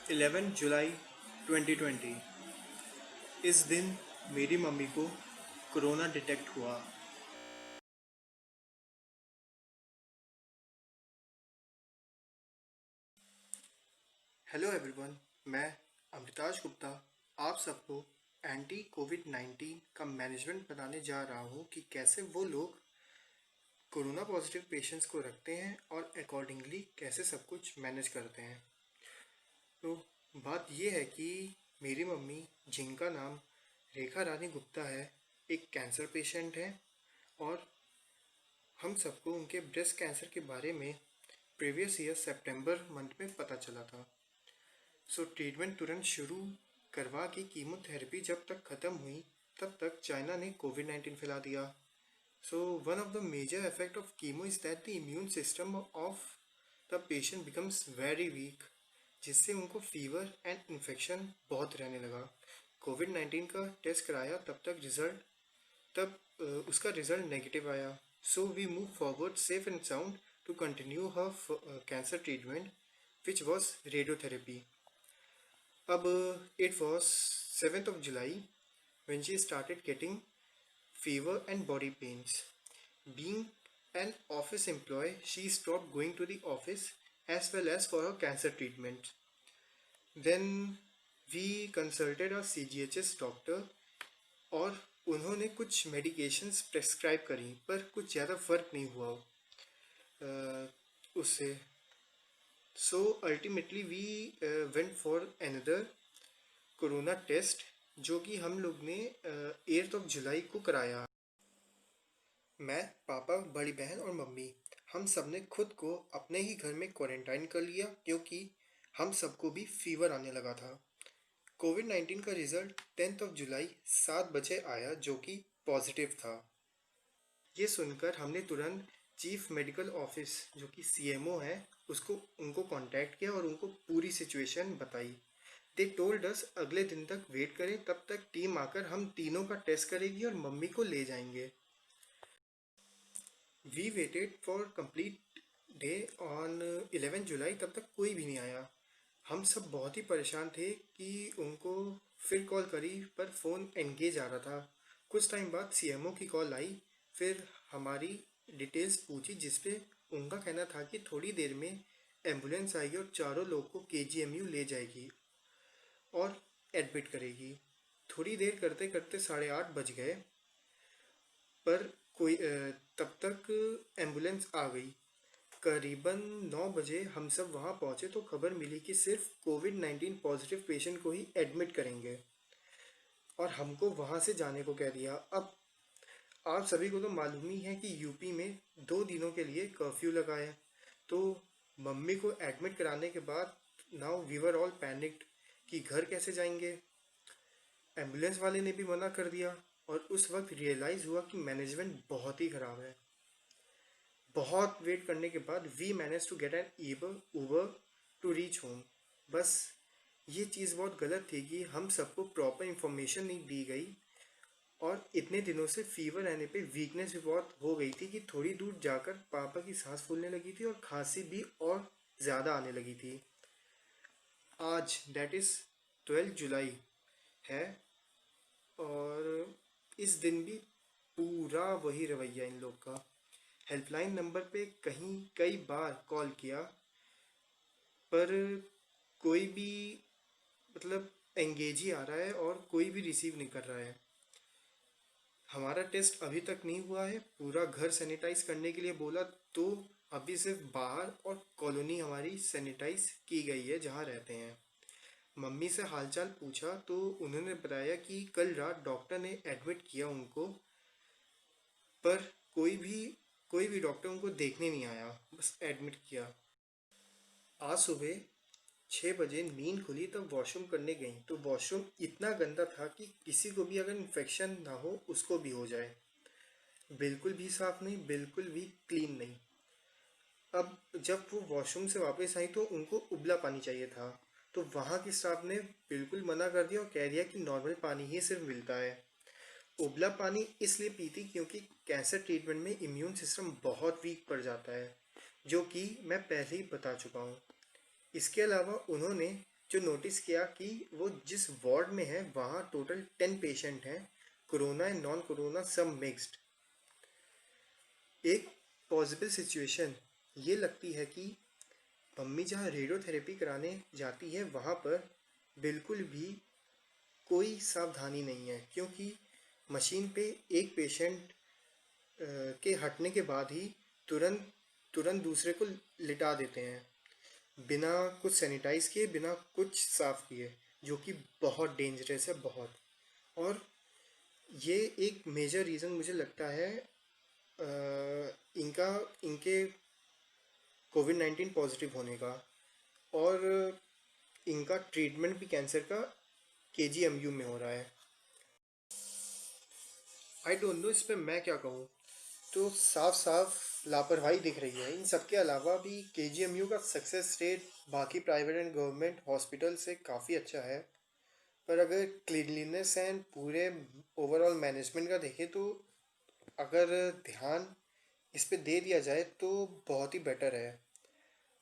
11 जुलाई 2020। इस दिन मेरी मम्मी को कोरोना डिटेक्ट हुआ। हेलो एवरीवन, मैं अमृताज गुप्ता आप सबको एंटी कोविड 19 का मैनेजमेंट बताने जा रहा हूँ कि कैसे वो लोग कोरोना पॉजिटिव पेशेंट्स को रखते हैं और अकॉर्डिंगली कैसे सब कुछ मैनेज करते हैं। तो बात ये है कि मेरी मम्मी, जिनका नाम रेखा रानी गुप्ता है, एक कैंसर पेशेंट है और हम सबको उनके ब्रेस्ट कैंसर के बारे में प्रीवियस ईयर सितंबर मंथ में पता चला था। सो ट्रीटमेंट तुरंत शुरू करवा के कीमोथेरेपी जब तक ख़त्म हुई तब तक चाइना ने कोविड 19 फैला दिया। So one of the major effect of chemo is that the immune system of the patient becomes very weak, जिससे उनको फीवर एंड इन्फेक्शन बहुत रहने लगा। कोविड 19 का टेस्ट कराया तब उसका रिजल्ट नेगेटिव आया। So we move forward safe and sound to continue her cancer treatment which was radiotherapy. अब it was 7th of July when she started getting fever and body pains. Being an office employee, she stopped going to the office as well as for her cancer treatment. Then we consulted our CGHS doctor और उन्होंने कुछ medications prescribe करी, पर कुछ ज़्यादा फर्क नहीं हुआ उससे। So ultimately we went for another corona test, जो कि हम लोग ने 8 जुलाई को कराया। मैं, पापा, बड़ी बहन और मम्मी, हम सब ने खुद को अपने ही घर में क्वारंटाइन कर लिया क्योंकि हम सबको भी फीवर आने लगा था। कोविड 19 का रिजल्ट 10 जुलाई 7 बजे आया, जो कि पॉजिटिव था। ये सुनकर हमने तुरंत चीफ मेडिकल ऑफिस, जो कि सीएमओ है, उनको कांटेक्ट किया और उनको पूरी सिचुएशन बताई। दे टोल्ड अस अगले दिन तक वेट करें, तब तक टीम आकर हम तीनों का टेस्ट करेगी और मम्मी को ले जाएंगे। We waited for complete day on 11 July, तब तक कोई भी नहीं आया। हम सब बहुत ही परेशान थे कि उनको फिर कॉल करी पर फ़ोन एंगेज आ रहा था। कुछ टाइम बाद सीएमओ की कॉल आई, फिर हमारी डिटेल्स पूछी, जिसपे उनका कहना था कि थोड़ी देर में एम्बुलेंस आएगी और चारों लोग को केजीएमयू ले जाएगी और एडमिट करेगी। थोड़ी देर करते करते 8:30 बज गए, पर तब तक एम्बुलेंस आ गई। करीबन 9 बजे हम सब वहाँ पहुँचे तो खबर मिली कि सिर्फ कोविड 19 पॉजिटिव पेशेंट को ही एडमिट करेंगे और हमको वहाँ से जाने को कह दिया। अब आप सभी को तो मालूम ही है कि यूपी में 2 दिनों के लिए कर्फ्यू लगा है। तो मम्मी को एडमिट कराने के बाद now we were all panicked कि घर कैसे जाएंगे। एम्बुलेंस वाले ने भी मना कर दिया और उस वक्त रियलाइज़ हुआ कि मैनेजमेंट बहुत ही ख़राब है। बहुत वेट करने के बाद we manage to get an Uber to reach home. बस ये चीज़ बहुत गलत थी कि हम सबको प्रॉपर इंफॉर्मेशन नहीं दी गई और इतने दिनों से फीवर रहने पे वीकनेस भी बहुत हो गई थी कि थोड़ी दूर जाकर पापा की सांस फूलने लगी थी और खांसी भी और ज़्यादा आने लगी थी। आज दैट इज़ 12 जुलाई है और इस दिन भी पूरा वही रवैया इन लोग का। हेल्पलाइन नंबर पे कई बार कॉल किया, पर कोई भी मतलब एंगेज ही आ रहा है और कोई भी रिसीव नहीं कर रहा है। हमारा टेस्ट अभी तक नहीं हुआ है। पूरा घर सैनिटाइज करने के लिए बोला, तो अभी सिर्फ बाहर और कॉलोनी हमारी सैनिटाइज की गई है जहाँ रहते हैं। मम्मी से हालचाल पूछा तो उन्होंने बताया कि कल रात डॉक्टर ने एडमिट किया उनको, पर कोई भी डॉक्टर उनको देखने नहीं आया, बस एडमिट किया। आज सुबह 6 बजे नींद खुली तब वॉशरूम करने गई तो वॉशरूम इतना गंदा था कि किसी को भी अगर इन्फेक्शन ना हो उसको भी हो जाए। बिल्कुल भी साफ नहीं, बिल्कुल भी क्लीन नहीं। अब जब वो वॉशरूम से वापस आई तो उनको उबला पानी चाहिए था, तो वहाँ की स्टाफ ने बिल्कुल मना कर दिया और कह दिया कि नॉर्मल पानी ही सिर्फ मिलता है। उबला पानी इसलिए पीती क्योंकि कैंसर ट्रीटमेंट में इम्यून सिस्टम बहुत वीक पड़ जाता है, जो कि मैं पहले ही बता चुका हूँ। इसके अलावा उन्होंने जो नोटिस किया कि वो जिस वार्ड में है वहाँ टोटल 10 पेशेंट हैं, कोरोना एंड नॉन कोरोना सब मिक्स्ड। एक पॉसिबल सिचुएशन ये लगती है कि मम्मी जहाँ रेडियोथेरेपी कराने जाती है वहाँ पर बिल्कुल भी कोई सावधानी नहीं है, क्योंकि मशीन पे एक पेशेंट के हटने के बाद ही तुरंत तुरंत दूसरे को लिटा देते हैं, बिना कुछ सैनिटाइज किए, बिना कुछ साफ किए, जो कि बहुत डेंजरस है, बहुत। और ये एक मेजर रीज़न मुझे लगता है इनका इनके कोविड-19 पॉजिटिव होने का, और इनका ट्रीटमेंट भी कैंसर का केजीएमयू में हो रहा है। आई डोंट नो इस पे मैं क्या कहूँ। तो साफ साफ लापरवाही दिख रही है। इन सब के अलावा भी केजीएमयू का सक्सेस रेट बाकी प्राइवेट एंड गवर्नमेंट हॉस्पिटल से काफ़ी अच्छा है। पर अगर क्लीनलीनेस एंड पूरे ओवरऑल मैनेजमेंट का देखें तो अगर ध्यान इस पे दे दिया जाए तो बहुत ही बेटर है।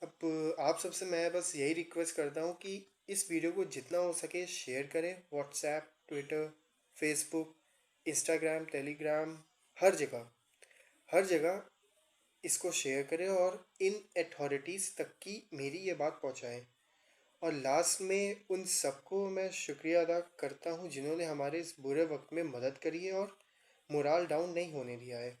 अब आप सबसे मैं बस यही रिक्वेस्ट करता हूँ कि इस वीडियो को जितना हो सके शेयर करें, WhatsApp, Twitter, Facebook, Instagram, Telegram, हर जगह, हर जगह इसको शेयर करें और इन अथॉरिटीज़ तक की मेरी ये बात पहुंचाएं। और लास्ट में उन सबको मैं शुक्रिया अदा करता हूं जिन्होंने हमारे इस बुरे वक्त में मदद करी है और मोराल डाउन नहीं होने दिया है।